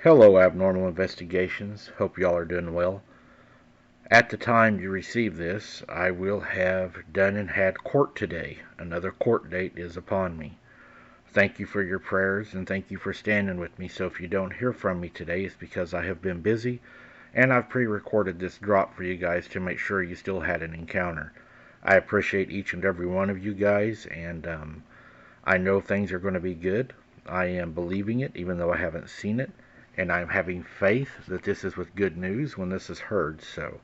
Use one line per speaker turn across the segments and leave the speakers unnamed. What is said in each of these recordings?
Hello, Abnormal Investigations. Hope y'all are doing well. At the time you receive this, I will have done and had court today. Another court date is upon me. Thank you for your prayers and thank you for standing with me. So if you don't hear from me today, it's because I have been busy and I've pre-recorded this drop for you guys to make sure you still had an encounter. I appreciate each and every one of you guys, and I know things are going to be good. I am believing it even though I haven't seen it, and I'm having faith that this is with good news when this is heard. So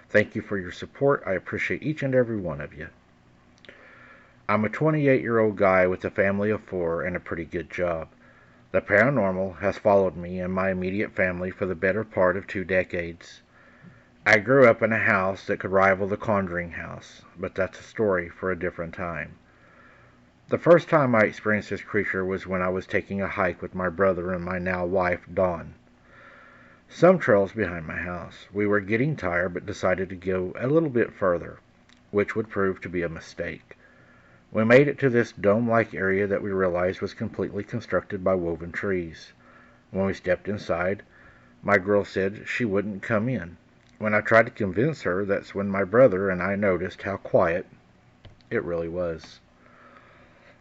thank you for your support. I appreciate each and every one of you. I'm a 28-year-old guy with a family of 4 and a pretty good job. The paranormal has followed me and my immediate family for the better part of 2 decades. I grew up in a house that could rival the Conjuring house, but that's a story for a different time. The first time I experienced this creature was when I was taking a hike with my brother and my now wife, Dawn. Some trails behind my house. We were getting tired but decided to go a little bit further, which would prove to be a mistake. We made it to this dome-like area that we realized was completely constructed by woven trees. When we stepped inside, my girl said she wouldn't come in. When I tried to convince her, that's when my brother and I noticed how quiet it really was.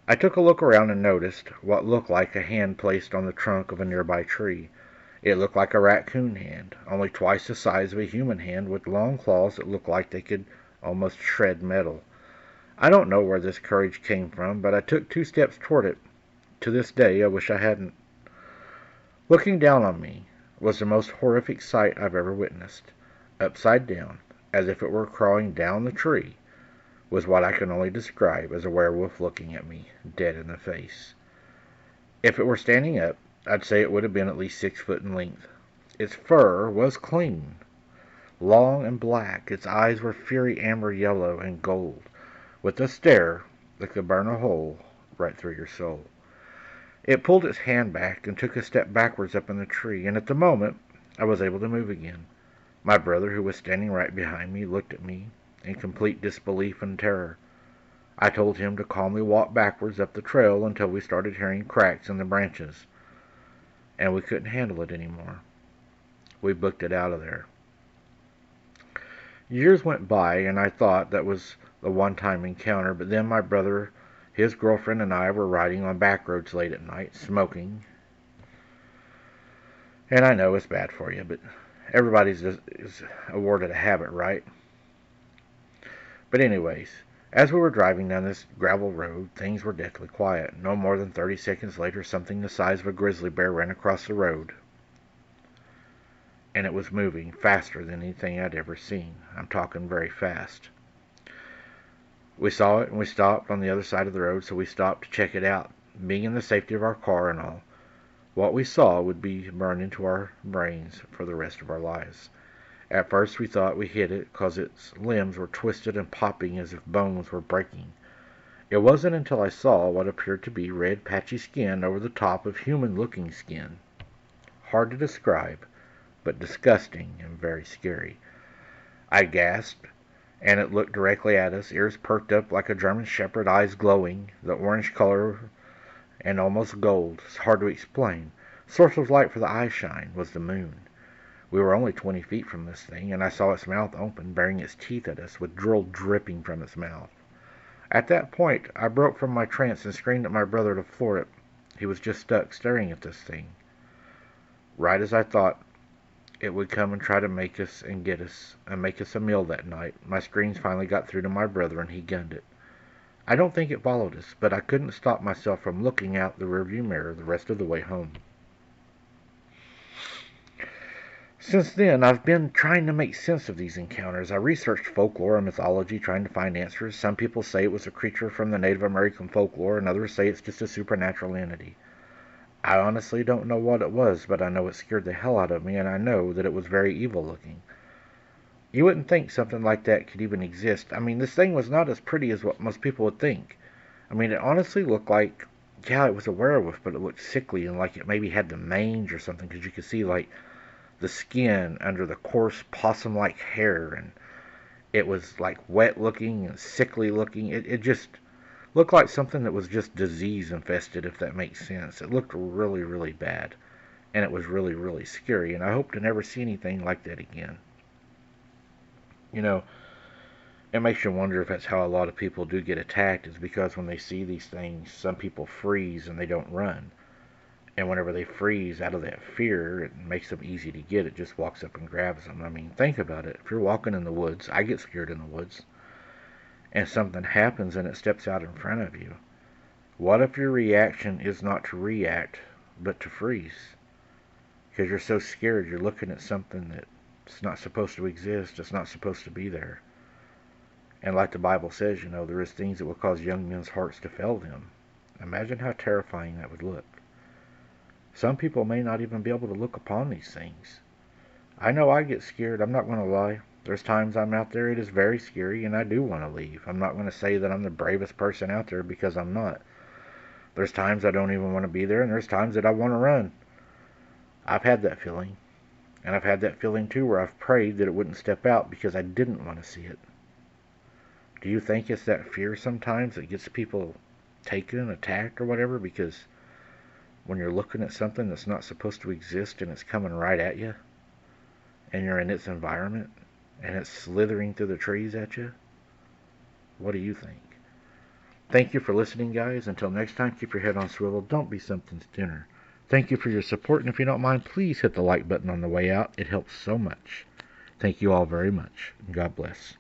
I took a look around and noticed what looked like a hand placed on the trunk of a nearby tree. It looked like a raccoon hand, only twice the size of a human hand with long claws that looked like they could almost shred metal. I don't know where this courage came from, but I took 2 steps toward it. To this day, I wish I hadn't. Looking down on me was the most horrific sight I've ever witnessed. Upside down, as if it were crawling down the tree, was what I can only describe as a werewolf looking at me, dead in the face. If it were standing up, I'd say it would have been at least 6 foot in length. Its fur was clean, long and black. Its eyes were fiery amber yellow and gold, with a stare that could burn a hole right through your soul. It pulled its hand back and took a step backwards up in the tree, and at the moment I was able to move again. My brother, who was standing right behind me, looked at me in complete disbelief and terror. I told him to calmly walk backwards up the trail until we started hearing cracks in the branches, and we couldn't handle it anymore. We booked it out of there. Years went by, and I thought that was the one-time encounter, but then my brother, his girlfriend, and I were riding on back roads late at night, smoking. And I know it's bad for you, but everybody's is awarded a habit, right? But anyways, as we were driving down this gravel road, things were deathly quiet. No more than 30 seconds later, something the size of a grizzly bear ran across the road. And it was moving faster than anything I'd ever seen. I'm talking very fast. We saw it and we stopped on the other side of the road, so we stopped to check it out, being in the safety of our car and all. What we saw would be burned into our brains for the rest of our lives. At first we thought we hit it because its limbs were twisted and popping as if bones were breaking. It wasn't until I saw what appeared to be red patchy skin over the top of human-looking skin. Hard to describe, but disgusting and very scary. I gasped, and it looked directly at us, ears perked up like a German shepherd, eyes glowing, the orange color and almost gold. It's hard to explain. Source of light for the eye shine was the moon. We were only 20 feet from this thing, and I saw its mouth open, baring its teeth at us, with drool dripping from its mouth. At that point, I broke from my trance and screamed at my brother to floor it. He was just stuck, staring at this thing. Right as I thought it would come and try to make us and get us and make us a meal that night, my screams finally got through to my brother, and he gunned it. I don't think it followed us, but I couldn't stop myself from looking out the rearview mirror the rest of the way home. Since then, I've been trying to make sense of these encounters. I researched folklore and mythology, trying to find answers. Some people say it was a creature from the Native American folklore, and others say it's just a supernatural entity. I honestly don't know what it was, but I know it scared the hell out of me, and I know that it was very evil looking. You wouldn't think something like that could even exist. I mean, this thing was not as pretty as what most people would think. I mean, it honestly looked like, yeah, it was a werewolf, but it looked sickly and like it maybe had the mange or something, because you could see, like, the skin under the coarse possum-like hair, and it was like wet looking and sickly looking. It just looked like something that was just disease infested, if that makes sense. It looked really, really bad. and it was really, really scary. And I hope to never see anything like that again. You know, it makes you wonder if that's how a lot of people do get attacked, is because when they see these things, some people freeze and they don't run. And whenever they freeze out of that fear, it makes them easy to get. It just walks up and grabs them. I mean, think about it. If you're walking in the woods, I get scared in the woods, and something happens and it steps out in front of you. What if your reaction is not to react, but to freeze? Because you're so scared, you're looking at something that's not supposed to exist, it's not supposed to be there. And like the Bible says, there is things that will cause young men's hearts to fail them. Imagine how terrifying that would look. Some people may not even be able to look upon these things. I know I get scared, I'm not going to lie. There's times I'm out there, it is very scary, and I do want to leave. I'm not going to say that I'm the bravest person out there, because I'm not. There's times I don't even want to be there, and there's times that I want to run. I've had that feeling. And I've had that feeling too, where I've prayed that it wouldn't step out because I didn't want to see it. Do you think it's that fear sometimes that gets people taken, attacked, or whatever? Because when you're looking at something that's not supposed to exist and it's coming right at you, and you're in its environment, and it's slithering through the trees at you, what do you think? Thank you for listening, guys. Until next time, keep your head on swivel. Don't be something's dinner. Thank you for your support, and if you don't mind, please hit the like button on the way out. It helps so much. Thank you all very much, and God bless.